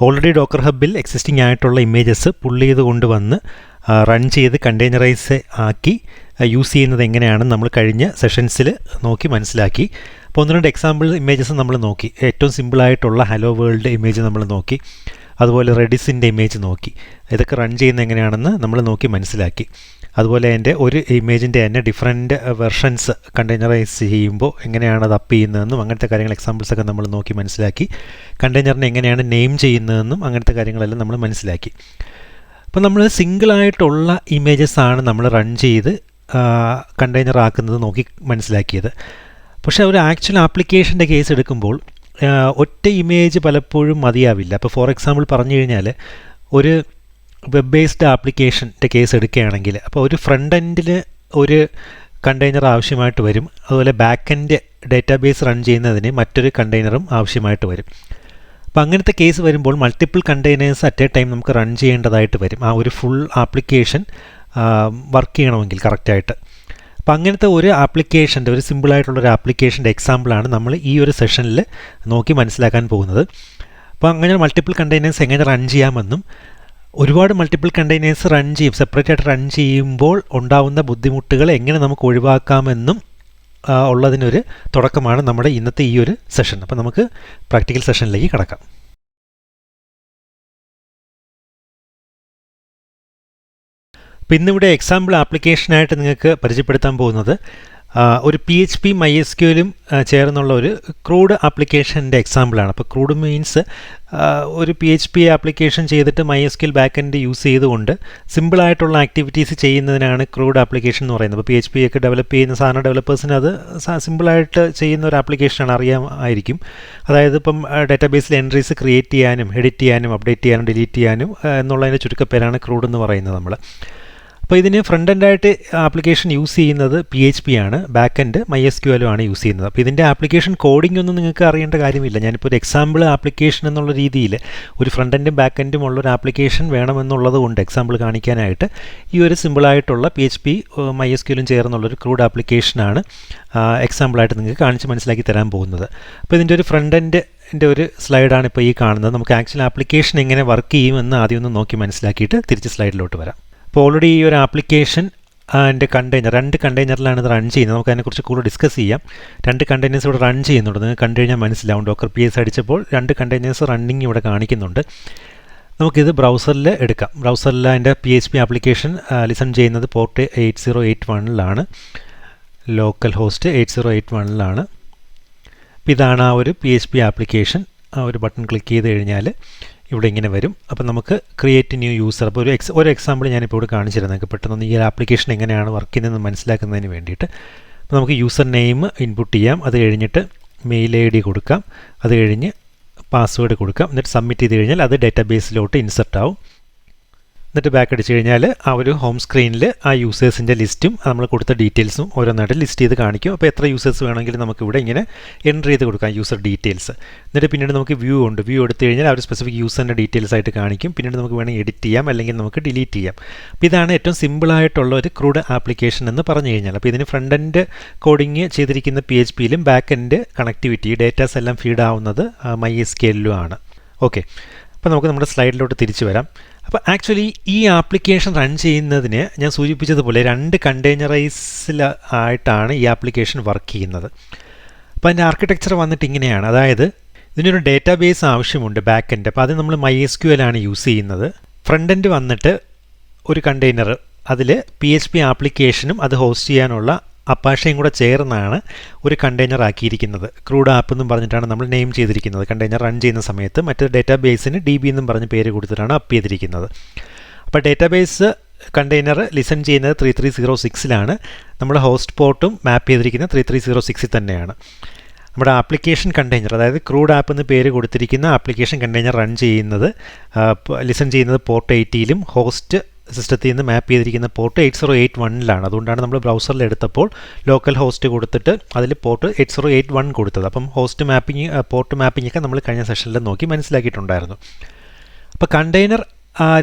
Already Docker ഹബിൽ existing ആയിട്ടുള്ള images pull ചെയ്ത് കൊണ്ടുവന്ന് റൺ ചെയ്ത് കണ്ടെയ്നറൈസ് ആക്കി യൂസ് ചെയ്യുന്നത് എങ്ങനെയാണെന്ന് നമ്മൾ കഴിഞ്ഞ സെഷൻസിൽ നോക്കി മനസ്സിലാക്കി. അപ്പോൾ 1-2 എക്സാമ്പിൾ ഇമേജസ് നമ്മൾ നോക്കി. ഏറ്റവും സിമ്പിളായിട്ടുള്ള ഹലോ വേൾഡ് ഇമേജ് നമ്മൾ നോക്കി, അതുപോലെ റെഡിസിൻ്റെ ഇമേജ് നോക്കി. ഇതൊക്കെ റൺ ചെയ്യുന്നത് എങ്ങനെയാണെന്ന് നമ്മൾ നോക്കി മനസ്സിലാക്കി. അതുപോലെ എൻ്റെ ഒരു ഇമേജിൻ്റെ തന്നെ ഡിഫറെൻറ്റ് വെർഷൻസ് കണ്ടെയ്നറൈസ് ചെയ്യുമ്പോൾ എങ്ങനെയാണ് അത് അപ്പ് ചെയ്യുന്നതെന്നും അങ്ങനത്തെ കാര്യങ്ങൾ എക്സാമ്പിൾസൊക്കെ നമ്മൾ നോക്കി മനസ്സിലാക്കി. കണ്ടെയ്നറിനെ എങ്ങനെയാണ് നെയിം ചെയ്യുന്നതെന്നും അങ്ങനത്തെ കാര്യങ്ങളെല്ലാം നമ്മൾ മനസ്സിലാക്കി. അപ്പോൾ നമ്മൾ സിംഗിളായിട്ടുള്ള ഇമേജസാണ് നമ്മൾ റൺ ചെയ്ത് കണ്ടെയ്നർ ആക്കുന്നത് നോക്കി മനസ്സിലാക്കിയത്. പക്ഷേ ഒരു ആക്ച്വൽ ആപ്ലിക്കേഷൻ്റെ കേസ് എടുക്കുമ്പോൾ ഒറ്റ ഇമേജ് പലപ്പോഴും മതിയാവില്ല. അപ്പോൾ ഫോർ എക്സാമ്പിൾ പറഞ്ഞു കഴിഞ്ഞാൽ ഒരു വെബ് ബേസ്ഡ് ആപ്ലിക്കേഷൻ്റെ കേസ് എടുക്കുകയാണെങ്കിൽ അപ്പോൾ ഒരു ഫ്രണ്ട് എൻഡിൽ ഒരു കണ്ടെയ്നർ ആവശ്യമായിട്ട് വരും, അതുപോലെ ബാക്ക് എൻഡ് ഡേറ്റാബേസ് റൺ ചെയ്യുന്നതിന് മറ്റൊരു കണ്ടെയ്നറും ആവശ്യമായിട്ട് വരും. അപ്പോൾ അങ്ങനത്തെ കേസ് വരുമ്പോൾ multiple containers at A time നമുക്ക് റൺ ചെയ്യേണ്ടതായിട്ട് വരും, ആ ഒരു ഫുൾ ആപ്ലിക്കേഷൻ വർക്ക് ചെയ്യണമെങ്കിൽ കറക്റ്റായിട്ട്. അപ്പോൾ അങ്ങനത്തെ ഒരു ആപ്ലിക്കേഷൻ്റെ ഒരു സിമ്പിളായിട്ടുള്ളൊരു ആപ്ലിക്കേഷൻ്റെ എക്സാമ്പിളാണ് നമ്മൾ ഈ ഒരു സെഷനിൽ നോക്കി മനസ്സിലാക്കാൻ പോകുന്നത്. അപ്പോൾ അങ്ങനെ മൾട്ടിപ്പിൾ കണ്ടെയ്നേഴ്സ് എങ്ങനെ റൺ ചെയ്യാമെന്നും ഒരുപാട് മൾട്ടിപ്പിൾ കണ്ടെയ്നേഴ്സ് റൺ ചെയ്യും സെപ്പറേറ്റ് ആയിട്ട് റൺ ചെയ്യുമ്പോൾ ഉണ്ടാവുന്ന ബുദ്ധിമുട്ടുകൾ എങ്ങനെ നമുക്ക് ഒഴിവാക്കാമെന്നും ഉള്ളതിനൊരു തുടക്കമാണ് നമ്മുടെ ഇന്നത്തെ ഈ ഒരു സെഷൻ. അപ്പോൾ നമുക്ക് പ്രാക്ടിക്കൽ സെഷനിലേക്ക് കടക്കാം. അപ്പോൾ ഇന്നിവിടെ എക്സാമ്പിൾ ആപ്ലിക്കേഷനായിട്ട് നിങ്ങൾക്ക് പരിചയപ്പെടുത്താൻ പോകുന്നത് ഒരു PHP MySQLും ചേർന്നുള്ള ഒരു ക്രൂഡ് ആപ്ലിക്കേഷൻ്റെ എക്സാമ്പിളാണ്. അപ്പോൾ ക്രൂഡ് മീൻസ് ഒരു PHP ആപ്ലിക്കേഷൻ ചെയ്തിട്ട് MySQL ബാക്ക്-എൻഡ് യൂസ് ചെയ്തുകൊണ്ട് സിമ്പിളായിട്ടുള്ള ആക്ടിവിറ്റീസ് ചെയ്യുന്നതിനാണ് ക്രൂഡ് ആപ്ലിക്കേഷൻ എന്ന് പറയുന്നത്. അപ്പോൾ PHP ഒക്കെ ഡെവലപ്പ് ചെയ്യുന്ന സാധാരണ ഡെവലപ്പേഴ്സിന് അത് സിമ്പിളായിട്ട് ചെയ്യുന്ന ഒരു ആപ്ലിക്കേഷനാണ്, അറിയാമായിരിക്കും. അതായത് ഇപ്പം ഡാറ്റാബേസിൽ എൻട്രീസ് ക്രിയേറ്റ് ചെയ്യാനും എഡിറ്റ് ചെയ്യാനും അപ്ഡേറ്റ് ചെയ്യാനും ഡിലീറ്റ് ചെയ്യാനും എന്നുള്ളതിൻ്റെ ചുരുക്കപ്പേരാണ് ക്രൂഡ് എന്ന് പറയുന്നത് നമ്മൾ. അപ്പോൾ ഇതിന് ഫ്രണ്ട് എൻഡായിട്ട് ആപ്ലിക്കേഷൻ യൂസ് ചെയ്യുന്നത് PHP ആണ്, ബാക്ക് എൻഡ് MySQLും ആണ് യൂസ് ചെയ്യുന്നത്. അപ്പോൾ ഇതിൻ്റെ ആപ്ലിക്കേഷൻ കോഡിംഗ് ഒന്നും നിങ്ങൾക്ക് അറിയേണ്ട കാര്യമില്ല. ഞാനിപ്പോൾ ഒരു എക്സാമ്പിൾ ആപ്ലിക്കേഷൻ എന്നുള്ള രീതിയിൽ ഒരു ഫ്രണ്ട് എൻഡും ബാക്ക് എൻഡും ഉള്ളൊരു ആപ്ലിക്കേഷൻ വേണമെന്നുള്ളത് കൊണ്ട് എക്സാമ്പിൾ കാണിക്കാനായിട്ട് ഈ ഒരു സിമ്പിളായിട്ടുള്ള PHP MySQLും ചേർന്നുള്ളൊരു ക്രൂഡ് ആപ്ലിക്കേഷനാണ് എക്സാമ്പിളായിട്ട് നിങ്ങൾക്ക് കാണിച്ച് മനസ്സിലാക്കി തരാൻ പോകുന്നത്. അപ്പോൾ ഇതിൻ്റെ ഒരു ഫ്രണ്ട് എൻഡിൻ്റെ ഒരു സ്ലൈഡാണ് ഇപ്പോൾ ഈ കാണുന്നത്. നമുക്ക് ആക്ച്വൽ ആപ്ലിക്കേഷൻ എങ്ങനെ വർക്ക് ചെയ്യുമെന്ന് ആദ്യം ഒന്ന് നോക്കി മനസ്സിലാക്കിയിട്ട് തിരിച്ച് സ്ലൈഡിലോട്ട് വരാം. അപ്പോൾ ഓൾറെഡി ഈ ഒരു ആപ്ലിക്കേഷൻ എൻ്റെ കണ്ടെയ്നർ 2 കണ്ടെയ്നറിലാണ് ഇത് റൺ ചെയ്യുന്നത്. നമുക്ക് അതിനെക്കുറിച്ച് കൂടുതൽ ഡിസ്കസ് ചെയ്യാം. 2 കണ്ടെയ്നേഴ്സ് ഇവിടെ റൺ ചെയ്യുന്നുണ്ട്, നിങ്ങൾക്ക് കണ്ടു കഴിഞ്ഞാൽ മനസ്സിലാവും. ഡോക്കർ PS അടിച്ചപ്പോൾ 2 കണ്ടെയ്നേഴ്സ് റണ്ണിങ് ഇവിടെ കാണിക്കുന്നുണ്ട്. നമുക്കിത് ബ്രൗസറിൽ എടുക്കാം. ബ്രൗസറിൽ അതിൻ്റെ PHP ആപ്ലിക്കേഷൻ ലിസൺ ചെയ്യുന്നത് പോർട്ട് 8081ലാണ്, ലോക്കൽ ഹോസ്റ്റ് 8081ലാണ്. അപ്പോൾ ഇതാണ് ആ ഒരു PHP ആപ്ലിക്കേഷൻ. ആ ഒരു ബട്ടൺ ക്ലിക്ക് ചെയ്ത് കഴിഞ്ഞാൽ ഇവിടെ ഇങ്ങനെ വരും. അപ്പോൾ നമുക്ക് ക്രിയേറ്റ് ന്യൂ യൂസർ. അപ്പോൾ ഒരു എക്സാമ്പിൾ ഞാനിപ്പോൾ ഇവിടെ കാണിച്ചു തരാം, നിങ്ങൾക്ക് പെട്ടെന്ന് ഈ ഒരു ആപ്ലിക്കേഷൻ എങ്ങനെയാണ് വർക്ക് ചെയ്യുന്നതെന്ന് മനസ്സിലാക്കുന്നതിന് വേണ്ടിയിട്ട്. അപ്പോൾ നമുക്ക് യൂസർ നെയിം ഇൻപുട്ട് ചെയ്യാം, അത് കഴിഞ്ഞിട്ട് മെയിൽ ID കൊടുക്കാം, അത് കഴിഞ്ഞ് പാസ്വേഡ് കൊടുക്കാം, എന്നിട്ട് സബ്മിറ്റ് ചെയ്ത് കഴിഞ്ഞാൽ അത് ഡാറ്റാബേസിലോട്ട് ഇൻസർട്ട് ആവും. എന്നിട്ട് ബാക്ക് അടിച്ച് കഴിഞ്ഞാൽ ആ ഒരു ഹോം സ്ക്രീനിൽ ആ യൂസേഴ്സിൻ്റെ ലിസ്റ്റും നമ്മൾ കൊടുത്ത ഡീറ്റെയിൽസും ഓരോന്നായിട്ട് ലിസ്റ്റ് ചെയ്ത് കാണിക്കും. അപ്പോൾ എത്ര യൂസേഴ്സ് വേണമെങ്കിലും നമുക്കിവിടെ ഇങ്ങനെ എൻ്റർ ചെയ്ത് കൊടുക്കാം യൂസർ ഡീറ്റെയിൽസ്. എന്നിട്ട് പിന്നീട് നമുക്ക് വ്യൂ ഉണ്ട്, വ്യൂ എടുത്തു കഴിഞ്ഞാൽ ആ ഒരു സ്പെസിഫിക് യൂസറിൻ്റെ ഡീറ്റെയിൽസ് ആയിട്ട് കാണിക്കും. പിന്നീട് നമുക്ക് വേണമെങ്കിൽ എഡിറ്റ് ചെയ്യാം, അല്ലെങ്കിൽ നമുക്ക് ഡിലീറ്റ് ചെയ്യാം. അപ്പോൾ ഇതാണ് ഏറ്റവും സിമ്പിളായിട്ടുള്ള ഒരു ക്രൂഡ് ആപ്ലിക്കേഷൻ എന്ന് പറഞ്ഞു കഴിഞ്ഞാൽ. അപ്പോൾ ഇതിന് ഫ്രണ്ട് എൻഡ് കോഡിങ് ചെയ്തിരിക്കുന്ന PHPയിലും ബാക്ക് എൻഡ് കണക്ടിവിറ്റി ഡേറ്റാസ് എല്ലാം ഫീഡ് ആവുന്നത് MySQLിലും ആണ്. ഓക്കെ, അപ്പോൾ നമുക്ക് നമ്മുടെ സ്ലൈഡിലോട്ട് തിരിച്ചു വരാം. അപ്പോൾ ആക്ച്വലി ഈ ആപ്ലിക്കേഷൻ റൺ ചെയ്യുന്നതിന് ഞാൻ സൂചിപ്പിച്ചതുപോലെ 2 കണ്ടെയ്നറൈസിൽ ആയിട്ടാണ് ഈ ആപ്ലിക്കേഷൻ വർക്ക് ചെയ്യുന്നത്. അപ്പോൾ അതിൻ്റെ ആർക്കിടെക്ചർ വന്നിട്ട് ഇങ്ങനെയാണ്. അതായത് ഇതിനൊരു ഡേറ്റാബേസ് ആവശ്യമുണ്ട് ബാക്ക് എൻഡ്. അപ്പോൾ അത് നമ്മൾ MySQLാണ് യൂസ് ചെയ്യുന്നത്. ഫ്രണ്ട് എൻഡ് വന്നിട്ട് ഒരു കണ്ടെയ്നർ, അതിൽ PHP ആപ്ലിക്കേഷനും അത് ഹോസ്റ്റ് ചെയ്യാനുള്ള അപ്പാഷയും കൂടെ ചേർന്നാണ് ഒരു കണ്ടെയ്നർ ആക്കിയിരിക്കുന്നത്. ക്രൂഡ് ആപ്പ് എന്നും പറഞ്ഞിട്ടാണ് നമ്മൾ നെയിം ചെയ്തിരിക്കുന്നത്. കണ്ടെയ്നർ റൺ ചെയ്യുന്ന സമയത്ത് മറ്റൊരു ഡേറ്റാബേസിന് DB എന്നും പറഞ്ഞ് പേര് കൊടുത്തിട്ടാണ് അപ്പ് ചെയ്തിരിക്കുന്നത്. അപ്പോൾ ഡേറ്റാബേസ് കണ്ടെയ്നർ ലിസൺ ചെയ്യുന്നത് 3306ലാണ്. നമ്മുടെ ഹോസ്റ്റ് പോർട്ടും മാപ്പ് ചെയ്തിരിക്കുന്നത് 3306ൽ തന്നെയാണ്. നമ്മുടെ ആപ്ലിക്കേഷൻ കണ്ടെയ്നർ, അതായത് ക്രൂഡ് ആപ്പ് എന്ന് പേര് കൊടുത്തിരിക്കുന്ന ആപ്ലിക്കേഷൻ കണ്ടെയ്നർ റൺ ചെയ്യുന്നത് ലിസൺ ചെയ്യുന്നത് പോർട്ട് 80ലും ഹോസ്റ്റ് സിസ്റ്റത്തിൽ നിന്ന് മാപ്പ് ചെയ്തിരിക്കുന്ന പോർട്ട് 8081ലാണ്. അതുകൊണ്ടാണ് നമ്മൾ ബ്രൗസറിൽ എടുത്തപ്പോൾ ലോക്കൽ ഹോസ്റ്റ് കൊടുത്തിട്ട് അതിൽ പോർട്ട് 8081 കൊടുത്തത്. അപ്പം ഹോസ്റ്റ് മാപ്പിംഗ് പോർട്ട് മാപ്പിംഗ് ഒക്കെ നമ്മൾ കഴിഞ്ഞ സെഷനിൽ നോക്കി മനസ്സിലാക്കിയിട്ടുണ്ടായിരുന്നു. അപ്പോൾ കണ്ടെയ്നർ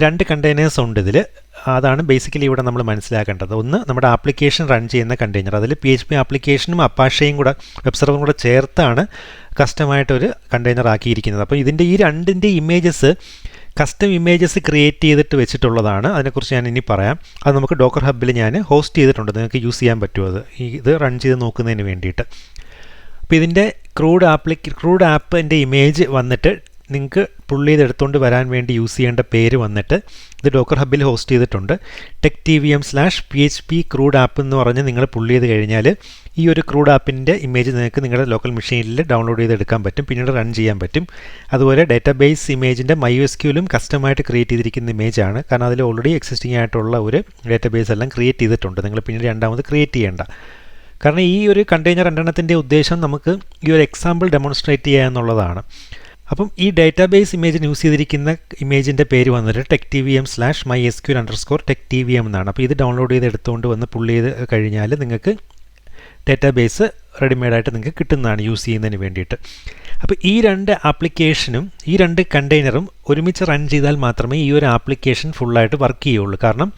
രണ്ട് കണ്ടെയ്നേഴ്സ് ഉണ്ട് ഇതിൽ. അതാണ് ബേസിക്കലി ഇവിടെ നമ്മൾ മനസ്സിലാക്കേണ്ടത്. ഒന്ന് നമ്മുടെ ആപ്ലിക്കേഷൻ റൺ ചെയ്യുന്ന കണ്ടെയ്നർ, അതിൽ PHP ആപ്ലിക്കേഷനും അപ്പാഷയും കൂടെ വെബ് സെർവറും കൂടെ ചേർത്താണ് കസ്റ്റമായിട്ടൊരു കണ്ടെയ്നർ ആക്കിയിരിക്കുന്നത്. അപ്പോൾ ഇതിൻ്റെ ഈ രണ്ടിൻ്റെ ഇമേജസ് കസ്റ്റം ഇമേജസ് ക്രിയേറ്റ് ചെയ്തിട്ട് വെച്ചിട്ടുള്ളതാണ്. അതിനെക്കുറിച്ച് ഞാൻ ഇനി പറയാം. അത് നമുക്ക് ഡോക്കർ ഹബ്ബിൽ ഞാൻ ഹോസ്റ്റ് ചെയ്തിട്ടുണ്ട്, നിങ്ങൾക്ക് യൂസ് ചെയ്യാൻ പറ്റുമോ അത് ഇത് റൺ ചെയ്ത് നോക്കുന്നതിന് വേണ്ടിയിട്ട്. അപ്പോൾ ഇതിൻ്റെ ക്രൂഡ് ആപ്പിൻ്റെ ഇമേജ് വന്നിട്ട് നിങ്ങൾക്ക് പുള്ളി ചെയ്ത് എടുത്തുകൊണ്ട് വരാൻ വേണ്ടി യൂസ് ചെയ്യേണ്ട പേര് വന്നിട്ട് ഇത് ഡോക്കർ ഹബ്ബിൽ ഹോസ്റ്റ് ചെയ്തിട്ടുണ്ട്. techtvm/php ക്രൂഡ് ആപ്പ് എന്ന് പറഞ്ഞ് നിങ്ങൾ പുള്ളി ചെയ്ത് കഴിഞ്ഞാൽ ഈ ഒരു ക്രൂഡ് ആപ്പിൻ്റെ ഇമേജ് നിങ്ങൾക്ക് നിങ്ങളുടെ ലോക്കൽ മെഷീനിൽ ഡൗൺലോഡ് ചെയ്തെടുക്കാൻ പറ്റും, പിന്നീട് റൺ ചെയ്യാൻ പറ്റും. അതുപോലെ ഡാറ്റാബേസ് ഇമേജിൻ്റെ MySQLും കസ്റ്റമായിട്ട് ക്രിയേറ്റ് ചെയ്തിരിക്കുന്ന ഇമേജാണ്, കാരണം അതിൽ ഓൾറെഡി എക്സിസ്റ്റിംഗ് ആയിട്ടുള്ള ഒരു ഡാറ്റാബേസ് എല്ലാം ക്രിയേറ്റ് ചെയ്തിട്ടുണ്ട്. നിങ്ങൾ പിന്നീട് രണ്ടാമത് ക്രിയേറ്റ് ചെയ്യേണ്ട. കാരണം ഈ ഒരു കണ്ടെയ്നർ രണ്ടെണ്ണത്തിൻ്റെ ഉദ്ദേശം നമുക്ക് ഈ ഒരു എക്സാമ്പിൾ ഡെമോൺസ്ട്രേറ്റ് ചെയ്യുക എന്നുള്ളതാണ്. അപ്പം ഈ ഡാറ്റാബേസ് ഇമേജിന് യൂസ് ചെയ്തിരിക്കുന്ന ഇമേജിൻ്റെ പേര് വന്നിട്ട് techtvm/mysql_techtvm എന്നാണ്. അപ്പോൾ ഇത് ഡൗൺലോഡ് ചെയ്ത് എടുത്തുകൊണ്ട് വന്ന് പുള്ളി ചെയ്ത് കഴിഞ്ഞാൽ നിങ്ങൾക്ക് ഡാറ്റാബേസ് റെഡിമെയ്ഡായിട്ട് നിങ്ങൾക്ക് കിട്ടുന്നതാണ് യൂസ് ചെയ്യുന്നതിന് വേണ്ടിയിട്ട്. അപ്പോൾ ഈ രണ്ട് ആപ്ലിക്കേഷനും ഈ രണ്ട് കണ്ടെയ്നറും ഒരുമിച്ച് റൺ ചെയ്താൽ മാത്രമേ ഈ ഒരു ആപ്ലിക്കേഷൻ ഫുള്ളായിട്ട് വർക്ക് ചെയ്യുള്ളൂ. കാരണം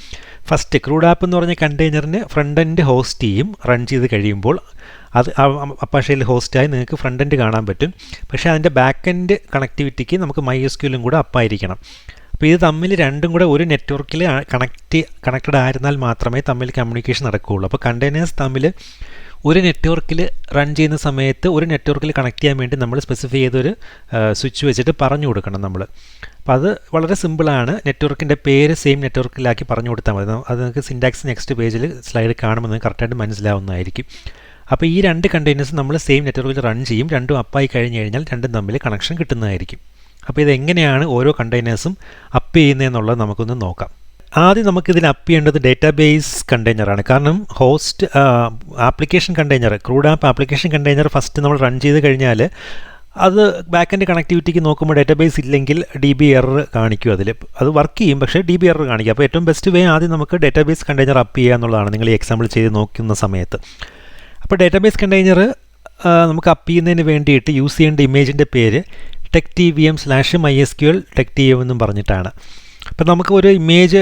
ഫസ്റ്റ് ക്രൂഡ് ആപ്പ് എന്ന് പറഞ്ഞ കണ്ടെയ്നറിന് ഫ്രണ്ട് എൻഡ് ഹോസ്റ്റ് ചെയ്യും. റൺ ചെയ്ത് കഴിയുമ്പോൾ അത് അപ്പാഷയിൽ ഹോസ്റ്റായി നിങ്ങൾക്ക് ഫ്രണ്ട് എൻഡ് കാണാൻ പറ്റും. പക്ഷേ അതിൻ്റെ ബാക്ക് എൻഡ് കണക്ടിവിറ്റിക്ക് നമുക്ക് MySQLും കൂടെ അപ്പായിരിക്കണം. അപ്പോൾ ഇത് തമ്മിൽ രണ്ടും കൂടെ ഒരു നെറ്റ്വർക്കിൽ കണക്റ്റഡ് ആയിരുന്നാൽ മാത്രമേ തമ്മിൽ കമ്മ്യൂണിക്കേഷൻ നടക്കുകയുള്ളൂ. അപ്പോൾ കണ്ടെയ്നേഴ്സ് തമ്മിൽ ഒരു നെറ്റ്വർക്കിൽ റൺ ചെയ്യുന്ന സമയത്ത് ഒരു നെറ്റ്വർക്കിൽ കണക്ട് ചെയ്യാൻ വേണ്ടി നമ്മൾ സ്പെസിഫൈ ചെയ്തൊരു സ്വിച്ച് വെച്ചിട്ട് പറഞ്ഞു കൊടുക്കണം നമ്മൾ. അപ്പോൾ അത് വളരെ സിമ്പിളാണ്. നെറ്റ്വർക്കിൻ്റെ പേര് സെയിം നെറ്റ്വർക്കിലാക്കി പറഞ്ഞു കൊടുത്താൽ മതി. അത് നിങ്ങൾക്ക് സിൻടാക്സ് നെക്സ്റ്റ് പേജിൽ സ്ലൈഡ് കാണുമ്പോൾ നിങ്ങൾക്ക് കറക്റ്റായിട്ട് മനസ്സിലാവുന്നതായിരിക്കും. അപ്പോൾ ഈ രണ്ട് കണ്ടെയ്നേഴ്സ് നമ്മൾ സെയിം നെറ്റ്വർക്കിൽ റൺ ചെയ്യും. രണ്ടും അപ്പായി കഴിഞ്ഞ് കഴിഞ്ഞാൽ രണ്ടും തമ്മിൽ കണക്ഷൻ കിട്ടുന്നതായിരിക്കും. അപ്പോൾ ഇതെങ്ങനെയാണ് ഓരോ കണ്ടെയ്നേഴ്സും അപ്പ് ചെയ്യുന്നതെന്നുള്ളത് നമുക്കൊന്ന് നോക്കാം. ആദ്യം നമുക്കിതിൽ അപ്പ് ചെയ്യേണ്ടത് ഡേറ്റാബേസ് കണ്ടെയ്നറാണ്. കാരണം host application container, crude app application container first നമ്മൾ റൺ ചെയ്ത് കഴിഞ്ഞാൽ അത് ബാക്ക് എൻഡ് കണക്ടിവിറ്റിക്ക് നോക്കുമ്പോൾ ഡേറ്റാബേസ് ഇല്ലെങ്കിൽ DB എറർ കാണിക്കും. അത് വർക്ക് ചെയ്യും, പക്ഷേ DB എറർ കാണിക്കും. അപ്പോൾ ഏറ്റവും ബെസ്റ്റ് വേ ആദ്യം നമുക്ക് ഡേറ്റാബേസ് കണ്ടെയ്നർ അപ്പ് ചെയ്യുക എന്നുള്ളതാണ്, നിങ്ങൾ ഈ എക്സാമ്പിൾ ചെയ്ത് നോക്കുന്ന സമയത്ത്. അപ്പോൾ ഡേറ്റാബേസ് കണ്ടെയ്നർ നമുക്ക് അപ്പ് ചെയ്യുന്നതിന് വേണ്ടിയിട്ട് യൂസ് ചെയ്യേണ്ട ഇമേജിൻ്റെ പേര് techtvm/mysql_techtvm എന്നും പറഞ്ഞിട്ടാണ്. അപ്പോൾ നമുക്ക് ഒരു ഇമേജ്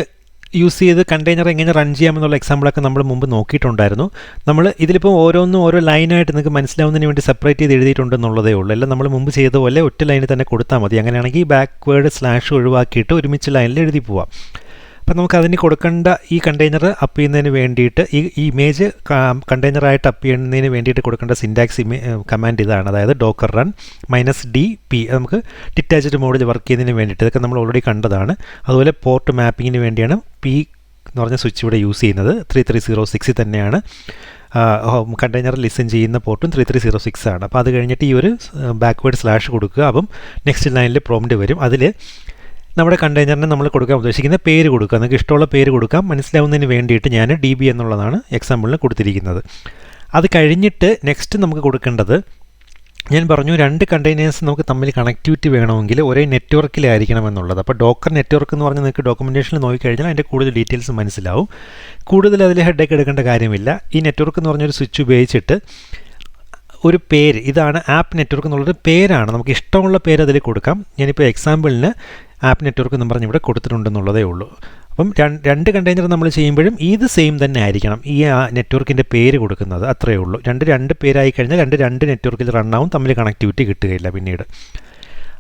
യൂസ് ചെയ്ത് കണ്ടെയ്നർ എങ്ങനെ റൺ ചെയ്യാമെന്നുള്ള എക്സാമ്പിളൊക്കെ നമ്മൾ മുമ്പ് നോക്കിയിട്ടുണ്ടായിരുന്നു. നമ്മൾ ഇതിലിപ്പോൾ ഓരോന്നും ഓരോ ലൈനായിട്ട് നിങ്ങൾക്ക് മനസ്സിലാവുന്നതിന് വേണ്ടി സെപ്പറേറ്റ് ചെയ്ത് എഴുതിയിട്ടുണ്ടെന്നുള്ളതേ ഉള്ളൂ. എല്ലാം നമ്മൾ മുമ്പ് ചെയ്ത പോലെ ഒറ്റ ലൈനിൽ തന്നെ കൊടുത്താൽ മതി. അങ്ങനെയാണെങ്കിൽ ബാക്ക്വേഡ് സ്ലാഷ് ഒഴിവാക്കിയിട്ട് ഒരുമിച്ച് ലൈനിൽ എഴുതി പോവാം. അപ്പോൾ നമുക്ക് അതിന് കൊടുക്കേണ്ട ഈ കണ്ടെയ്നർ അപ്പ് ചെയ്യുന്നതിന് വേണ്ടിയിട്ട് ഈ ഇമേജ് കണ്ടെയ്നറായിട്ട് അപ്പ് ചെയ്യുന്നതിന് വേണ്ടിയിട്ട് കൊടുക്കേണ്ട സിൻടാക്സ് കമാൻഡ് ഇതാണ്. അതായത് docker run -dp. നമുക്ക് ഡിറ്റാച്ച്ഡ് മോഡിൽ വർക്ക് ചെയ്യുന്നതിന് വേണ്ടിയിട്ട്, ഇതൊക്കെ നമ്മൾ ഓൾറെഡി കണ്ടതാണ്. അതുപോലെ പോർട്ട് മാപ്പിങ്ങിന് വേണ്ടിയാണ് P എന്ന് പറഞ്ഞ സ്വിച്ച് ഇവിടെ യൂസ് ചെയ്യുന്നത്. 3306 തന്നെയാണ് കണ്ടെയ്നർ ലിസൺ ചെയ്യുന്ന പോർട്ടും 3306 ആണ്. അപ്പോൾ അത് കഴിഞ്ഞിട്ട് ഈ ഒരു ബാക്ക്വേഡ് സ്ലാഷ് കൊടുക്കുക. അപ്പം നെക്സ്റ്റ് ലൈനിൽ പ്രോംപ്റ്റ് വരും. അതിൽ നമ്മുടെ കണ്ടെയ്നറിന് നമ്മൾ കൊടുക്കാൻ ഉദ്ദേശിക്കുന്ന പേര് കൊടുക്കുക. നിങ്ങൾക്ക് ഇഷ്ടമുള്ള പേര് കൊടുക്കാം. മനസ്സിലാവുന്നതിന് വേണ്ടിയിട്ട് ഞാൻ DB എന്നുള്ളതാണ് എക്സാമ്പിളിന് കൊടുത്തിരിക്കുന്നത്. അത് കഴിഞ്ഞിട്ട് നെക്സ്റ്റ് നമുക്ക് കൊടുക്കേണ്ടത്, ഞാൻ പറഞ്ഞു രണ്ട് കണ്ടെയ്നേഴ്സ് നമുക്ക് തമ്മിൽ കണക്ടിവിറ്റി വേണമെങ്കിൽ ഒരേ നെറ്റ്വർക്കിലായിരിക്കണം എന്നുള്ളത്. അപ്പോൾ ഡോക്കർ നെറ്റ്വർക്ക് എന്ന് പറഞ്ഞാൽ നിങ്ങൾക്ക് ഡോക്യുമെൻറ്റേഷനിൽ നോക്കിക്കഴിഞ്ഞാൽ അതിൻ്റെ കൂടുതൽ ഡീറ്റെയിൽസ് മനസ്സിലാവും. കൂടുതൽ അതിൽ ഹെഡേക്ക് എടുക്കേണ്ട കാര്യമില്ല. ഈ നെറ്റ്വർക്ക് എന്ന് പറഞ്ഞൊരു സ്വിച്ച് ഉപയോഗിച്ചിട്ട് ഒരു പേര്, ഇതാണ് ആപ്പ് നെറ്റ്വർക്ക് എന്നുള്ളൊരു പേരാണ്. നമുക്ക് ഇഷ്ടമുള്ള പേര് അതിൽ കൊടുക്കാം. ഞാനിപ്പോൾ എക്സാമ്പിളിന് ആപ്പ് നെറ്റ്വർക്ക് എന്ന് പറഞ്ഞ് ഇവിടെ കൊടുത്തിട്ടുണ്ടെന്നുള്ളതേ ഉള്ളൂ. അപ്പം രണ്ട് കണ്ടെയ്നർ നമ്മൾ ചെയ്യുമ്പോഴും ഇത് സെയിം തന്നെ ആയിരിക്കണം, ഈ നെറ്റ്വർക്കിൻ്റെ പേര് കൊടുക്കുന്നത്, അത്രയേ ഉള്ളൂ. രണ്ട് പേരായി കഴിഞ്ഞാൽ രണ്ട് നെറ്റ്വർക്കിൽ റണ്ണാവും, തമ്മിൽ കണക്ടിവിറ്റി കിട്ടുകയില്ല പിന്നീട്.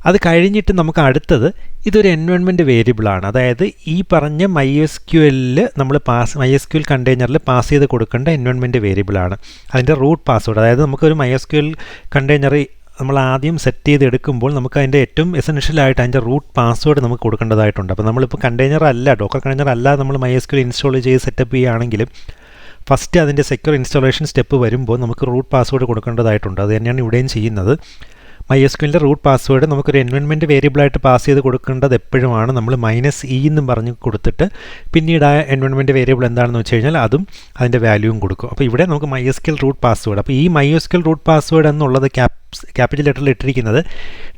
അത് കഴിഞ്ഞിട്ട് നമുക്ക് അടുത്തത് ഇതൊരു എൻവയോൺമെൻറ്റ് വേരിയബിളാണ്. അതായത് ഈ പറഞ്ഞ MySQL നമ്മൾ MySQL കണ്ടെയ്നറിൽ പാസ് ചെയ്ത് കൊടുക്കേണ്ട എൻവയോൺമെൻറ്റ് വേരിയബിളാണ്. അതിൻ്റെ റൂട്ട് പാസ്വേഡ്, അതായത് നമുക്കൊരു MySQL കണ്ടെയ്നർ നമ്മൾ ആദ്യം സെറ്റ് ചെയ്ത് എടുക്കുമ്പോൾ നമുക്ക് അതിൻ്റെ ഏറ്റവും എസെൻഷ്യലായിട്ട് അതിൻ്റെ റൂട്ട് പാസ്വേഡ് നമുക്ക് കൊടുക്കേണ്ടതായിട്ടുണ്ട്. അപ്പോൾ നമ്മളിപ്പോൾ കണ്ടെയ്നർ അല്ല, ഡോക്കർ കണ്ടെയ്നർ അല്ല നമ്മൾ MySQL ഇൻസ്റ്റാൾ ചെയ്ത് സെറ്റപ്പ് ചെയ്യുകയാണെങ്കിലും ഫസ്റ്റ് അതിൻ്റെ സെക്യൂർ ഇൻസ്റ്റാളേഷൻ സ്റ്റെപ്പ് വരുമ്പോൾ നമുക്ക് റൂട്ട് പാസ്വേഡ് കൊടുക്കേണ്ടതായിട്ടുണ്ട്. അത് തന്നെയാണ് ഇവിടെയും ചെയ്യുന്നത്. MySQLൻ്റെ റൂട്ട് പാസ്വേഡ് നമുക്കൊരു എൻവയോൺമെൻറ്റ് വേരിയബിളായിട്ട് പാസ് ചെയ്ത് കൊടുക്കേണ്ടത് എപ്പോഴുമാണ് നമ്മൾ -e എന്നും പറഞ്ഞ് കൊടുത്തിട്ട് പിന്നീട് ആ എൻവയോൺമെൻറ്റ് വേരിയബിൾ എന്താണെന്ന് വെച്ച് കഴിഞ്ഞാൽ അതും അതിൻ്റെ വാല്യൂവും കൊടുക്കും. അപ്പോൾ ഇവിടെ നമുക്ക് MySQL റൂട്ട് പാസ്വേഡ്, അപ്പോൾ ഈ MySQL റൂട്ട് പാസ്വേഡ് എന്നുള്ളത് ക്യാപിറ്റൽ ലെറ്ററിൽ ഇട്ടിരിക്കുന്നത്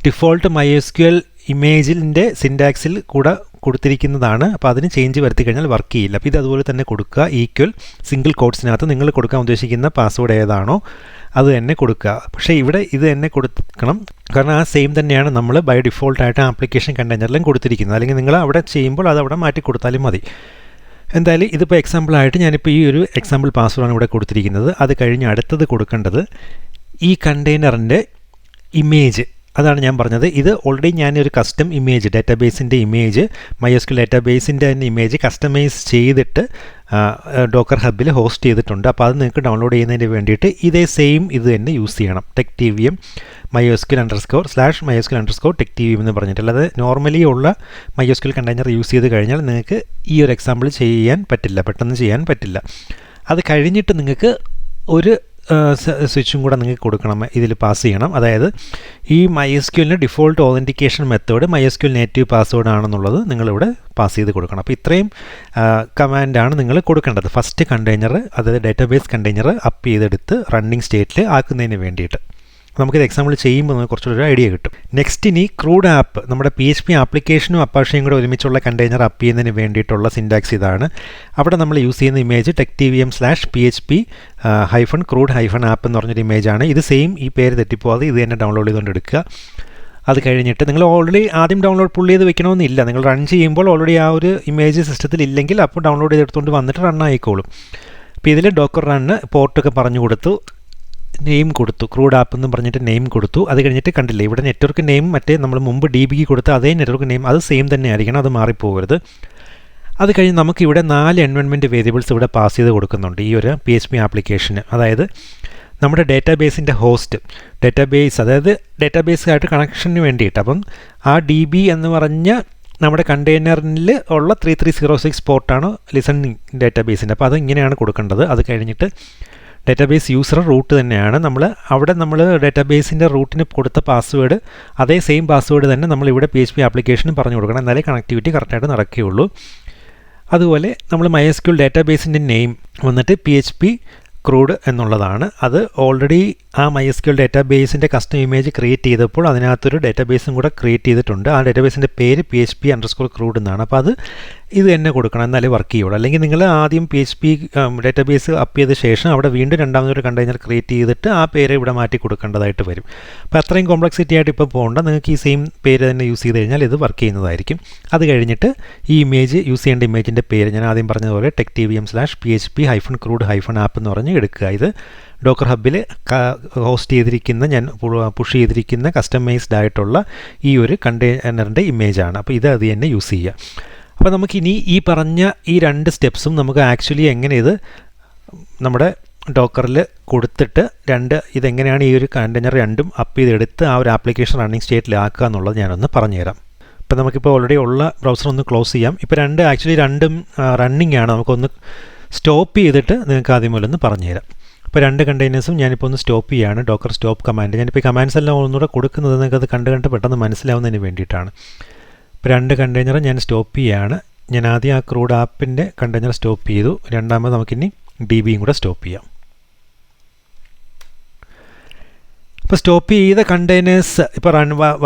ഡിഫോൾട്ട് MySQL ഇമേജിൻ്റെ സിൻടാക്സിൽ കൂടെ കൊടുത്തിരിക്കുന്നതാണ്. അപ്പോൾ അതിന് ചേഞ്ച് വരുത്തി കഴിഞ്ഞാൽ വർക്ക് ചെയ്യില്ല. അപ്പോൾ ഇത് അതുപോലെ തന്നെ കൊടുക്കുക. ഈക്വൽ സിംഗിൾ കോട്ട്സിനകത്ത് നിങ്ങൾ കൊടുക്കാൻ ഉദ്ദേശിക്കുന്ന പാസ്വേഡ് ഏതാണോ അത് തന്നെ കൊടുക്കുക. പക്ഷേ ഇവിടെ ഇത് തന്നെ കൊടുക്കണം, കാരണം ആ സെയിം തന്നെയാണ് നമ്മൾ ബൈ ഡിഫോൾട്ടായിട്ട് ആപ്ലിക്കേഷൻ കണ്ടെയ്നറിലും കൊടുത്തിരിക്കുന്നത്. അല്ലെങ്കിൽ നിങ്ങൾ അവിടെ ചെയ്യുമ്പോൾ അത് അവിടെ മാറ്റി കൊടുത്താലും മതി. എന്തായാലും ഇതിപ്പോൾ എക്സാമ്പിളായിട്ട് ഞാനിപ്പോൾ ഈ ഒരു എക്സാമ്പിൾ പാസ്വേഡാണ് ഇവിടെ കൊടുത്തിരിക്കുന്നത്. അത് കഴിഞ്ഞ് അടുത്തത് കൊടുക്കേണ്ടത് ഈ കണ്ടെയ്നറിൻ്റെ ഇമേജ്. അതാണ് ഞാൻ പറഞ്ഞത്. ഇത് ഓൾറെഡി ഞാനൊരു കസ്റ്റം ഇമേജ്, ഡാറ്റാബേസിൻ്റെ ഇമേജ്, MySQL ഡാറ്റാബേസിൻ്റെ തന്നെ ഇമേജ് കസ്റ്റമൈസ് ചെയ്തിട്ട് ഡോക്കർ ഹബിൽ ഹോസ്റ്റ് ചെയ്തിട്ടുണ്ട്. അപ്പോൾ അത് നിങ്ങൾക്ക് ഡൗൺലോഡ് ചെയ്യുന്നതിന് വേണ്ടിയിട്ട് ഇതേ സെയിം ഇത് തന്നെ യൂസ് ചെയ്യണം. TechTVM MySQL_TechTVM എന്ന് പറഞ്ഞിട്ട്. അല്ലാതെ നോർമലി ഉള്ള MySQL കണ്ടെയ്നർ യൂസ് ചെയ്ത് കഴിഞ്ഞാൽ നിങ്ങൾക്ക് ഈ ഒരു എക്സാമ്പിൾ ചെയ്യാൻ പറ്റില്ല, പെട്ടെന്ന് ചെയ്യാൻ പറ്റില്ല. അത് കഴിഞ്ഞിട്ട് നിങ്ങൾക്ക് ഒരു സ്വിച്ചും കൂടെ നിങ്ങൾക്ക് കൊടുക്കണം, ഇതിൽ പാസ് ചെയ്യണം. അതായത് ഈ MySQLന് default authentication method MySQL native password ആണെന്നുള്ളത് നിങ്ങളിവിടെ പാസ് ചെയ്ത് കൊടുക്കണം. അപ്പോൾ ഇത്രയും കമാൻഡാണ് നിങ്ങൾ കൊടുക്കേണ്ടത് ഫസ്റ്റ് കണ്ടെയ്നർ, അതായത് ഡാറ്റാബേസ് കണ്ടെയ്നർ അപ്പ് ചെയ്തെടുത്ത് റണ്ണിങ് സ്റ്റേറ്റിൽ ആക്കുന്നതിന് വേണ്ടിയിട്ട്. നമുക്കിത് എക്സാമ്പിൾ ചെയ്യുമ്പോൾ നമുക്ക് കുറച്ചൊരു ഐഡിയ കിട്ടും. നെക്സ്റ്റ് ഇനി ക്രൂഡ് ആപ്പ്, നമ്മുടെ PHP ആപ്ലിക്കേഷനും അപ്പാഷയും കൂടെ ഒരുമിച്ചുള്ള കണ്ടെയ്നർ അപ്പ് ചെയ്യുന്നതിന് വേണ്ടിയിട്ടുള്ള സിൻടാക്സ് ഇതാണ്. അവിടെ നമ്മൾ യൂസ് ചെയ്യുന്ന ഇമേജ് TechTVM/PHP-crude-app എന്ന് പറഞ്ഞൊരു ഇമേജാണ്. ഇത് സെയിം, ഈ പേര് തെറ്റിപ്പോകാതെ ഇത് തന്നെ ഡൗൺലോഡ് ചെയ്തുകൊണ്ട് എടുക്കുക. അത് കഴിഞ്ഞിട്ട് നിങ്ങൾ ഓൾറെഡി ആദ്യം ഡൗൺലോഡ് പുൾ ചെയ്ത് വെക്കണമെന്നില്ല. നിങ്ങൾ റൺ ചെയ്യുമ്പോൾ ഓൾറെഡി ആ ഒരു ഇമേജ് സിസ്റ്റത്തിൽ ഇല്ലെങ്കിൽ അപ്പോൾ ഡൗൺലോഡ് ചെയ്തെടുത്തുകൊണ്ട് വന്നിട്ട് റൺ ആയിക്കോളും. അപ്പോൾ ഇതിൽ ഡോക്കർ റണ്ണ് പോർട്ടൊക്കെ പറഞ്ഞു കൊടുത്തു, നെയിം കൊടുത്തു, ക്രൂഡ് ആപ്പ് എന്ന് പറഞ്ഞിട്ട് നെയിം കൊടുത്തു. അത് കഴിഞ്ഞിട്ട് കണ്ടില്ലേ ഇവിടെ നെറ്റ്വർക്ക് നെയിം മറ്റേ നമ്മൾ മുമ്പ് DBക്ക് കൊടുത്ത അതേ നെറ്റ്വർക്ക് നെയിം അത് സെയിം തന്നെ ആയിരിക്കണം, അത് മാറിപ്പോകരുത്. അത് കഴിഞ്ഞ് നമുക്കിവിടെ 4 എൻവയോൺമെൻറ്റ് വേരിയബിൾസ് ഇവിടെ പാസ് ചെയ്ത് കൊടുക്കുന്നുണ്ട് ഈ ഒരു PHP ആപ്ലിക്കേഷന്. അതായത് നമ്മുടെ ഡേറ്റാബേസിൻ്റെ ഹോസ്റ്റ്, ഡേറ്റാബേസ് അതായത് ഡേറ്റാബേസുമായിട്ട് കണക്ഷന് വേണ്ടിയിട്ട്. അപ്പം ആ DB എന്ന് പറഞ്ഞ നമ്മുടെ കണ്ടെയ്നറിൽ ഉള്ള 3306 പോർട്ടാണ് ലിസണിങ് ഡേറ്റാബേസിൻ്റെ. അപ്പോൾ അത് ഇങ്ങനെയാണ് കൊടുക്കേണ്ടത്. അത് കഴിഞ്ഞിട്ട് ഡേറ്റാബേസ് യൂസർ റൂട്ട് തന്നെയാണ് നമ്മൾ ഡേറ്റാബേസിൻ്റെ റൂട്ടിന് കൊടുത്ത പാസ്വേഡ് അതേ സെയിം പാസ്വേഡ് തന്നെ നമ്മളിവിടെ PHP ആപ്ലിക്കേഷന് പറഞ്ഞു കൊടുക്കണം, എന്നാലേ കണക്ടിവിറ്റി കറക്റ്റായിട്ട് നടക്കുകയുള്ളൂ. അതുപോലെ നമ്മൾ MySQL ഡേറ്റാബേസിൻ്റെ നെയിം വന്നിട്ട് PHP ക്രൂഡ് എന്നുള്ളതാണ്. അത് ഓൾറെഡി ആ MySQL ഡേറ്റാബേസിൻ്റെ കസ്റ്റം ഇമേജ് ക്രിയേറ്റ് ചെയ്തപ്പോൾ അതിനകത്തൊരു ഡേറ്റാബേസും കൂടെ ക്രിയേറ്റ് ചെയ്തിട്ടുണ്ട്. ആ ഡേറ്റാബേസിൻ്റെ പേര് PHP_crude എന്നാണ്. അപ്പോൾ അത് ഇത് തന്നെ കൊടുക്കണം, എന്നാലേ വർക്ക് ചെയ്യുള്ളൂ. അല്ലെങ്കിൽ നിങ്ങൾ ആദ്യം PHP ഡേറ്റാബേസ് അപ്പ് ചെയ്ത ശേഷം അവിടെ വീണ്ടും രണ്ടാമതൊരു കണ്ടെയ്നർ ക്രിയേറ്റ് ചെയ്തിട്ട് ആ പേര് ഇവിടെ മാറ്റി കൊടുക്കേണ്ടതായിട്ട് വരും. അപ്പോൾ അത്രയും കോംപ്ലക്സിറ്റി ആയിട്ട് ഇപ്പോൾ പോകണ്ട, നിങ്ങൾക്ക് ഈ സെയിം പേര് തന്നെ യൂസ് ചെയ്ത് കഴിഞ്ഞാൽ ഇത് വർക്ക് ചെയ്യുന്നതായിരിക്കും. അത് കഴിഞ്ഞിട്ട് ഈ ഇമേജ് യൂസ് ചെയ്യേണ്ട ഇമേജിൻ്റെ പേര് ഞാൻ ആദ്യം പറഞ്ഞതുപോലെ TechTVM/PHP-crude-app എന്ന് പറഞ്ഞ് എടുക്കുക. ഇത് ഡോക്കർ ഹബിൽ ഹോസ്റ്റ് ചെയ്തിരിക്കുന്ന, ഞാൻ പുഷ് ചെയ്തിരിക്കുന്ന കസ്റ്റമൈസ്ഡ് ആയിട്ടുള്ള ഈ ഒരു കണ്ടെയ്നറിൻ്റെ ഇമേജാണ്. അപ്പോൾ ഇത് തന്നെ യൂസ് ചെയ്യുക. അപ്പോൾ നമുക്കിനി ഈ പറഞ്ഞ ഈ 2 സ്റ്റെപ്സും നമുക്ക് ആക്ച്വലി എങ്ങനെ ഇത് നമ്മുടെ ഡോക്കറിൽ കൊടുത്തിട്ട് ഇതെങ്ങനെയാണ് ഈ ഒരു കണ്ടെയ്നർ രണ്ടും അപ്പ് ചെയ്തെടുത്ത് ആ ഒരു ആപ്ലിക്കേഷൻ റണ്ണിങ് സ്റ്റേറ്റിലാക്കുക എന്നുള്ളത് ഞാനൊന്ന് പറഞ്ഞുതരാം. ഇപ്പോൾ നമുക്കിപ്പോൾ ഓൾറെഡി ഉള്ള ബ്രൗസർ ഒന്ന് ക്ലോസ് ചെയ്യാം. ഇപ്പോൾ രണ്ടും റണ്ണിങ് ആണ്. നമുക്കൊന്ന് സ്റ്റോപ്പ് ചെയ്തിട്ട് നിങ്ങൾക്ക് ആദ്യം പോലെ ഒന്ന് പറഞ്ഞുതരാം. ഇപ്പോൾ 2 കണ്ടെയ്നേഴ്സും ഞാനിപ്പോൾ ഒന്ന് സ്റ്റോപ്പ് ചെയ്യുകയാണ്. Docker stop command. ഞാനിപ്പോൾ ഈ കമാൻഡ്സ് എല്ലാം ഒന്നുകൂടെ കൊടുക്കുന്നത് നിങ്ങൾക്കത് കണ്ട് പെട്ടെന്ന് മനസ്സിലാവുന്നതിന് വേണ്ടിയിട്ടാണ്. ഇപ്പോൾ 2 കണ്ടെയ്നർ ഞാൻ സ്റ്റോപ്പ് ചെയ്യുകയാണ്. ഞാൻ ആദ്യം ആ ക്രൂഡ് ആപ്പിൻ്റെ കണ്ടെയ്നർ സ്റ്റോപ്പ് ചെയ്തു. രണ്ടാമത് നമുക്കിനി DBയും കൂടെ സ്റ്റോപ്പ് ചെയ്യാം. ഇപ്പോൾ സ്റ്റോപ്പ് ചെയ്ത കണ്ടെയ്നേഴ്സ്, ഇപ്പോൾ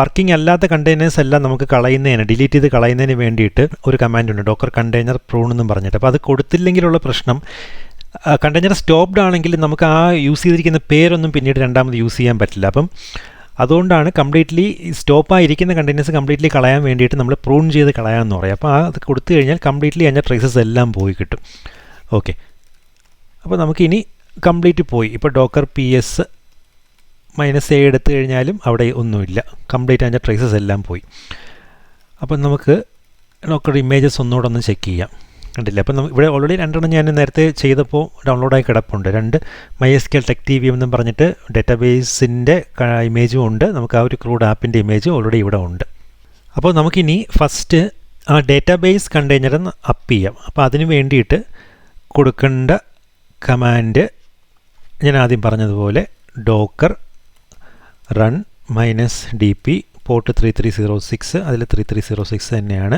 വർക്കിംഗ് അല്ലാത്ത കണ്ടെയ്നേഴ്സ് എല്ലാം നമുക്ക് ഡിലീറ്റ് ചെയ്ത് കളയുന്നതിന് വേണ്ടിയിട്ട് ഒരു കമാൻഡ് ഉണ്ട്, ഡോക്കർ കണ്ടെയ്നർ പ്രൂൺ എന്നും പറഞ്ഞിട്ട്. അപ്പോൾ അത് കൊടുത്തില്ലെങ്കിലുള്ള പ്രശ്നം, കണ്ടെയ്നർ സ്റ്റോപ്ഡ് ആണെങ്കിൽ നമുക്ക് ആ യൂസ് ചെയ്തിരിക്കുന്ന പേരൊന്നും പിന്നീട് രണ്ടാമത് യൂസ് ചെയ്യാൻ പറ്റില്ല. അപ്പം അതുകൊണ്ടാണ് കംപ്ലീറ്റ്ലി സ്റ്റോപ്പായിരിക്കുന്ന കണ്ടെയ്നേഴ്സ് കംപ്ലീറ്റ്ലി കളയാൻ വേണ്ടിയിട്ട് നമ്മൾ പ്രൂൺ ചെയ്ത് കളയാമെന്ന് പറയും. അപ്പോൾ അത് കൊടുത്തു കഴിഞ്ഞാൽ കംപ്ലീറ്റ്ലി അതിൻ്റെ ട്രേസസ് എല്ലാം പോയി കിട്ടും. ഓക്കെ, അപ്പോൾ നമുക്കിനി കംപ്ലീറ്റ് പോയി. ഇപ്പോൾ ഡോക്കർ PS -A എടുത്തു കഴിഞ്ഞാലും അവിടെ ഒന്നുമില്ല, കംപ്ലീറ്റ് അതിൻ്റെ ട്രേസസ് എല്ലാം പോയി. അപ്പം നമുക്ക് ഡോക്കർ ഇമേജസ് ഒന്നുകൂടെ ഒന്ന് ചെക്ക് ചെയ്യാം. കണ്ടില്ല, അപ്പം ഇവിടെ ഓൾറെഡി 2 ഞാൻ നേരത്തെ ചെയ്തപ്പോൾ ഡൗൺലോഡായി കിടപ്പുണ്ട്. 2 MySQL TechTVM എന്നും പറഞ്ഞിട്ട് ഡേറ്റാബേസിൻ്റെ ഇമേജും ഉണ്ട്, നമുക്ക് ആ ഒരു ക്രൂഡ് ആപ്പിൻ്റെ ഇമേജും ഓൾറെഡി ഇവിടെ ഉണ്ട്. അപ്പോൾ നമുക്കിനി ഫസ്റ്റ് ആ ഡേറ്റാബേസ് കണ്ടെയ്നർ അപ്പ് ചെയ്യാം. അപ്പോൾ അതിന് വേണ്ടിയിട്ട് കൊടുക്കേണ്ട കമാൻഡ് ഞാൻ ആദ്യം പറഞ്ഞതുപോലെ ഡോക്കർ റൺ -dp പോർട്ട് 3306, അതിൽ 3306 തന്നെയാണ്.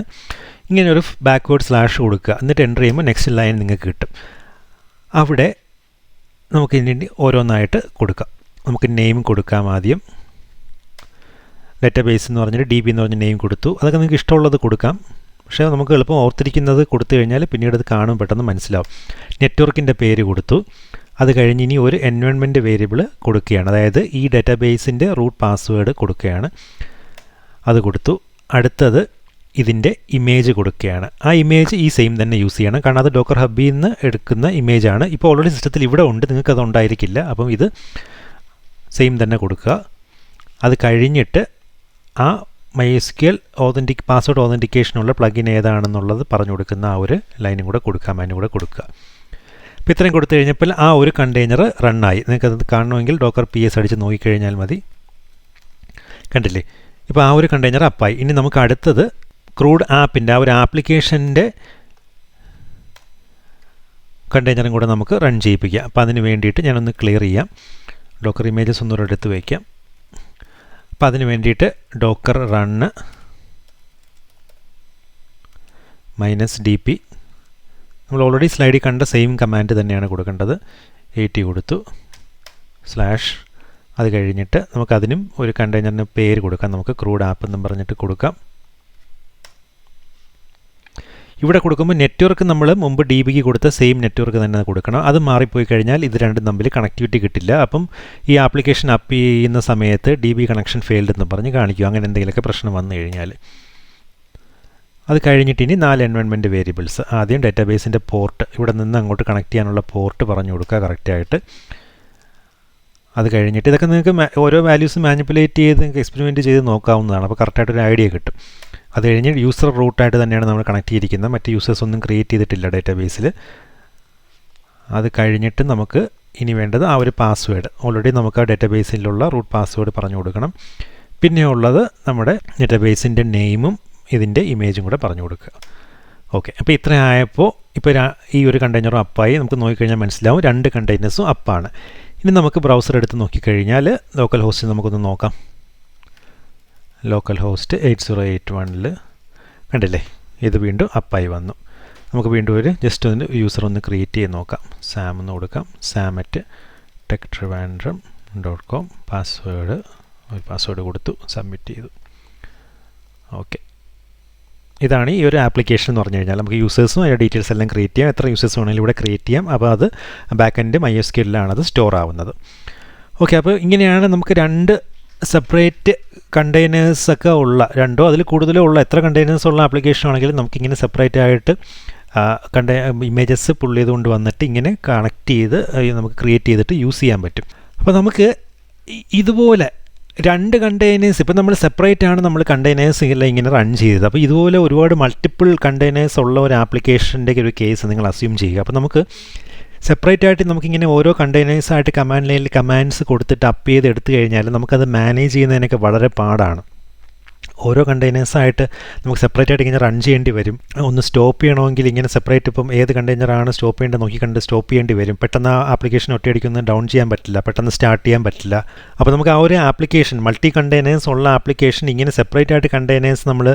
ഇങ്ങനെ ഒരു ബാക്ക്വേർഡ് സ്ലാഷ് കൊടുക്കുക. എന്നിട്ട് എൻ്റർ ചെയ്യുമ്പോൾ നെക്സ്റ്റ് ലൈൻ നിങ്ങൾക്ക് കിട്ടും. അവിടെ നമുക്ക് ഇനി ഓരോന്നായിട്ട് കൊടുക്കാം. നമുക്ക് നെയിം കൊടുക്കാം. ആദ്യം ഡേറ്റാബേസ് എന്ന് പറഞ്ഞിട്ട് DB എന്ന് പറഞ്ഞ നെയിം കൊടുത്തു. അതൊക്കെ നിങ്ങൾക്ക് ഇഷ്ടമുള്ളത് കൊടുക്കാം. പക്ഷേ നമുക്ക് എളുപ്പം ഓർത്തിരിക്കുന്നത് കൊടുത്തു കഴിഞ്ഞാൽ പിന്നീട് അത് കാണും, പെട്ടെന്ന് മനസ്സിലാവും. നെറ്റ്വർക്കിൻ്റെ പേര് കൊടുത്തു. അത് കഴിഞ്ഞ് ഇനി ഒരു എൻവയോൺമെൻറ്റ് വേരിയബിൾ കൊടുക്കുകയാണ്, അതായത് ഈ ഡാറ്റാബേസിൻ്റെ റൂട്ട് പാസ്വേഡ് കൊടുക്കുകയാണ്. അത് കൊടുത്തു. അടുത്തത് ഇതിൻ്റെ ഇമേജ് കൊടുക്കുകയാണ്. ആ ഇമേജ് ഈ സെയിം തന്നെ യൂസ് ചെയ്യണം, കാരണം അത് ഡോക്കർ ഹബിൽ നിന്ന് എടുക്കുന്ന ഇമേജാണ്. ഇപ്പോൾ ഓൾറെഡി സിസ്റ്റത്തിൽ ഇവിടെ ഉണ്ട്, നിങ്ങൾക്കത് ഉണ്ടായിരിക്കില്ല. അപ്പം ഇത് സെയിം തന്നെ കൊടുക്കുക. അത് കഴിഞ്ഞിട്ട് ആ MySQL പാസ്വേഡ് ഓതൻറ്റിക്കേഷനുള്ള പ്ലഗിൻ ഏതാണെന്നുള്ളത് പറഞ്ഞു കൊടുക്കുന്ന ആ ഒരു ലൈനും കൂടെ കൊടുക്കുക, കമാൻഡും കൂടെ കൊടുക്കുക. അപ്പോൾ ഇത്രയും കൊടുത്തു കഴിഞ്ഞപ്പോൾ ആ ഒരു കണ്ടെയ്നർ റണ്ണായി. നിങ്ങൾക്കത് കാണണമെങ്കിൽ ഡോക്കർ PS അടിച്ച് നോക്കിക്കഴിഞ്ഞാൽ മതി. കണ്ടില്ലേ? ഇപ്പോൾ ആ ഒരു കണ്ടെയ്നർ അപ്പായി. ഇനി നമുക്ക് അടുത്തത് ക്രൂഡ് ആപ്പിൻ്റെ ആ ഒരു ആപ്ലിക്കേഷൻ്റെ കണ്ടെയ്നറും കൂടെ നമുക്ക് റൺ ചെയ്യിപ്പിക്കാം. അപ്പോൾ അതിന് വേണ്ടിയിട്ട് ഞാനൊന്ന് ക്ലിയർ ചെയ്യാം. ഡോക്കർ ഇമേജസ് ഒന്നുകൂടെ എടുത്ത് വയ്ക്കാം. അപ്പോൾ അതിന് വേണ്ടിയിട്ട് ഡോക്കർ റണ്ണ് -dp, നമ്മൾ ഓൾറെഡി സ്ലൈഡിൽ കണ്ട സെയിം കമാൻഡ് തന്നെയാണ് കൊടുക്കേണ്ടത്. 80 കൊടുത്തു / അത് കഴിഞ്ഞിട്ട് നമുക്കതിനും ഒരു കണ്ടെയ്നറിന് പേര് കൊടുക്കാം. നമുക്ക് ക്രൂഡ് ആപ്പ് എന്നും പറഞ്ഞിട്ട് കൊടുക്കാം. ഇവിടെ കൊടുക്കുമ്പോൾ നെറ്റ്വർക്ക് നമ്മൾ മുമ്പ് DBക്ക് കൊടുത്ത സെയിം നെറ്റ്വർക്ക് തന്നെ കൊടുക്കണം. അത് മാറിപ്പോയി കഴിഞ്ഞാൽ ഇത് രണ്ടും തമ്മിൽ കണക്ടിവിറ്റി കിട്ടില്ല. അപ്പം ഈ ആപ്ലിക്കേഷൻ അപ്പ് ചെയ്യുന്ന സമയത്ത് DB കണക്ഷൻ ഫെയിൽഡ് എന്ന് പറഞ്ഞ് കാണിക്കും, അങ്ങനെ എന്തെങ്കിലുമൊക്കെ പ്രശ്നം വന്നു കഴിഞ്ഞാൽ. അത് കഴിഞ്ഞിട്ട് ഇനി 4 എൻവയോൺമെൻറ്റ് വേരിയബിൾസ്. ആദ്യം ഡാറ്റാബേസിൻ്റെ പോർട്ട്, ഇവിടെ നിന്ന് അങ്ങോട്ട് കണക്ട് ചെയ്യാനുള്ള പോർട്ട് പറഞ്ഞു കൊടുക്കുക കറക്റ്റായിട്ട്. അത് കഴിഞ്ഞിട്ട് ഇതൊക്കെ നിങ്ങൾക്ക് ഓരോ വാല്യൂസ് മാനിപ്പുലേറ്റ് ചെയ്ത് നിങ്ങൾക്ക് എക്സ്പെരിമെൻറ്റ് ചെയ്ത് നോക്കാവുന്നതാണ്. അപ്പോൾ കറക്റ്റായിട്ടൊരു ഐഡിയ കിട്ടും. അത് കഴിഞ്ഞ് യൂസർ റൂട്ടായിട്ട് തന്നെയാണ് നമ്മൾ കണക്ട് ചെയ്തിരിക്കുന്നത്, മറ്റ് യൂസേഴ്സ് ഒന്നും ക്രിയേറ്റ് ചെയ്തിട്ടില്ല ഡാറ്റാബേസിൽ. അത് കഴിഞ്ഞിട്ട് നമുക്ക് ഇനി വേണ്ടത് ആ ഒരു പാസ്വേഡ്, ഓൾറെഡി നമുക്ക് ആ ഡാറ്റാബേസിലുള്ള റൂട്ട് പാസ്വേഡ് പറഞ്ഞു കൊടുക്കണം. പിന്നെ ഉള്ളത് നമ്മുടെ ഡാറ്റാബേസിൻ്റെ നെയിമും ഇതിൻ്റെ ഇമേജും കൂടെ പറഞ്ഞു കൊടുക്കുക. ഓക്കെ, അപ്പോൾ ഇത്ര ആയപ്പോൾ ഇപ്പോൾ ഈ ഒരു കണ്ടെയ്നറും അപ്പായി. നമുക്ക് നോക്കിക്കഴിഞ്ഞാൽ മനസ്സിലാവും 2 കണ്ടെയ്നേഴ്സും അപ്പാണ്. ഇനി നമുക്ക് ബ്രൗസർ എടുത്ത് നോക്കിക്കഴിഞ്ഞാൽ ലോക്കൽ ഹോസ്റ്റ് നമുക്കൊന്ന് നോക്കാം. ലോക്കൽ ഹോസ്റ്റ് 8081 കണ്ടില്ലേ, ഇത് വീണ്ടും അപ്പായി വന്നു. നമുക്ക് വീണ്ടും ഒരു ജസ്റ്റ് ഒന്ന് യൂസർ ഒന്ന് ക്രിയേറ്റ് ചെയ്ത് നോക്കാം. സാം എന്ന് കൊടുക്കാം. sam@techtrivandrum.com പാസ്വേഡ് കൊടുത്തു, സബ്മിറ്റ് ചെയ്തു. ഓക്കെ, ഇതാണ് ഈ ഒരു ആപ്ലിക്കേഷൻ എന്ന് പറഞ്ഞു കഴിഞ്ഞാൽ. നമുക്ക് യൂസേഴ്സും അതിൻ്റെ ഡീറ്റെയിൽസ് എല്ലാം ക്രിയേറ്റ് ചെയ്യാം. എത്ര യൂസേഴ്സ് വേണമെങ്കിലും ഇവിടെ ക്രിയേറ്റ് ചെയ്യാം. അപ്പോൾ അത് ബാക്ക് എൻഡ് MySQL-ലാണ് അത് സ്റ്റോർ ആവുന്നത്. ഓക്കെ, അപ്പോൾ ഇങ്ങനെയാണ് നമുക്ക് 2 സെപ്പറേറ്റ് കണ്ടെയ്നേഴ്സൊക്കെ ഉള്ള, 2ഓ അതിൽ കൂടുതലോ ഉള്ള എത്ര കണ്ടെയ്നേഴ്സ് ഉള്ള ആപ്ലിക്കേഷൻ ആണെങ്കിലും നമുക്കിങ്ങനെ സെപ്പറേറ്റ് ആയിട്ട് ഇമേജസ് പുൾ ചെയ്തുകൊണ്ട് വന്നിട്ട് ഇങ്ങനെ കണക്ട് ചെയ്ത് നമുക്ക് ക്രിയേറ്റ് ചെയ്തിട്ട് യൂസ് ചെയ്യാൻ പറ്റും. അപ്പോൾ നമുക്ക് ഇതുപോലെ 2 കണ്ടെയ്നേഴ്സ്, ഇപ്പോൾ നമ്മൾ സെപ്പറേറ്റ് ആണ് നമ്മൾ കണ്ടെയ്നേഴ്സ് എല്ലാം ഇങ്ങനെ റൺ ചെയ്തത്. അപ്പോൾ ഇതുപോലെ ഒരുപാട് മൾട്ടിപ്പിൾ കണ്ടെയ്നേഴ്സ് ഉള്ള ഒരു ആപ്ലിക്കേഷൻ്റെ ഒരു കേസ് നിങ്ങൾ അസ്യൂം ചെയ്യുക. അപ്പോൾ നമുക്ക് സെപ്പറേറ്റ് ആയിട്ട് നമുക്കിങ്ങനെ ഓരോ കണ്ടെയ്നേഴ്സായിട്ട് കമാൻഡ് ലൈനിൽ കമാൻഡ്സ് കൊടുത്തിട്ട് അപ്പ് ചെയ്ത് എടുത്തു കഴിഞ്ഞാൽ നമുക്കത് മാനേജ് ചെയ്യുന്നതിനൊക്കെ വളരെ പാടാണ്. ഓരോ കണ്ടെയ്നേഴ്സായിട്ട് നമുക്ക് സെപ്പറേറ്റ് ആയിട്ട് ഇങ്ങനെ റൺ ചെയ്യേണ്ടി വരും. ഒന്ന് സ്റ്റോപ്പ് ചെയ്യണമെങ്കിൽ ഇങ്ങനെ സെപ്പറേറ്റ്, ഇപ്പം ഏത് കണ്ടെയ്നറാണ് സ്റ്റോപ്പ് ചെയ്യേണ്ടത് നോക്കിക്കണ്ട് സ്റ്റോപ്പ് ചെയ്യേണ്ടി വരും. പെട്ടെന്ന് ആ ആപ്ലിക്കേഷൻ ഒറ്റയടിക്കൊന്നും ഡൗൺ ചെയ്യാൻ പറ്റില്ല, പെട്ടെന്ന് സ്റ്റാർട്ട് ചെയ്യാൻ പറ്റില്ല. അപ്പോൾ നമുക്ക് ആ ഒരു ആപ്ലിക്കേഷൻ, മൾട്ടി കണ്ടെയ്നേഴ്സ് ഉള്ള ആപ്ലിക്കേഷൻ ഇങ്ങനെ സെപ്പറേറ്റ് ആയിട്ട് കണ്ടെയ്നേഴ്സ് നമ്മൾ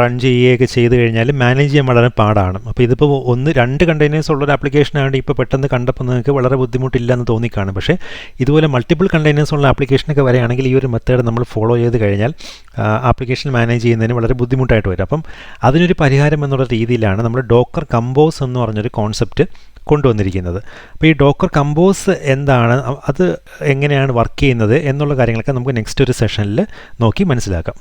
റൺ ചെയ്യുകയൊക്കെ ചെയ്ത് കഴിഞ്ഞാൽ മാനേജ് ചെയ്യാൻ വളരെ പാടാണ്. അപ്പോൾ ഇതിപ്പോൾ 1-2 കണ്ടെയ്നേഴ്സ് ഉള്ളൊരു ആപ്ലിക്കേഷനാണ് ഇപ്പോൾ പെട്ടെന്ന് കണ്ടപ്പോൾ നിങ്ങൾക്ക് വളരെ ബുദ്ധിമുട്ടില്ല എന്ന് തോന്നിക്കാണും. പക്ഷേ ഇതുപോലെ മൾട്ടിപ്പിൾ കണ്ടെയ്നേഴ്സ് ഉള്ള ആപ്ലിക്കേഷനൊക്കെ വരികയാണെങ്കിൽ ഈ ഒരു മെത്തേഡ് നമ്മൾ ഫോളോ ചെയ്ത് കഴിഞ്ഞാൽ ആപ്ലിക്കേഷൻ മാനേജ് ചെയ്യുന്നതിന് വളരെ ബുദ്ധിമുട്ടായിട്ട് വരും. അപ്പം അതിനൊരു പരിഹാരം എന്നുള്ള രീതിയിലാണ് നമ്മൾ ഡോക്കർ കമ്പോസ് എന്ന് പറഞ്ഞൊരു കോൺസെപ്റ്റ് കൊണ്ടുവന്നിരിക്കുന്നത്. അപ്പോൾ ഈ ഡോക്കർ കമ്പോസ് എന്താണ്, അത് എങ്ങനെയാണ് വർക്ക് ചെയ്യുന്നത് എന്നുള്ള കാര്യങ്ങളൊക്കെ നമുക്ക് നെക്സ്റ്റ് ഒരു സെഷനിൽ നോക്കി മനസ്സിലാക്കാം.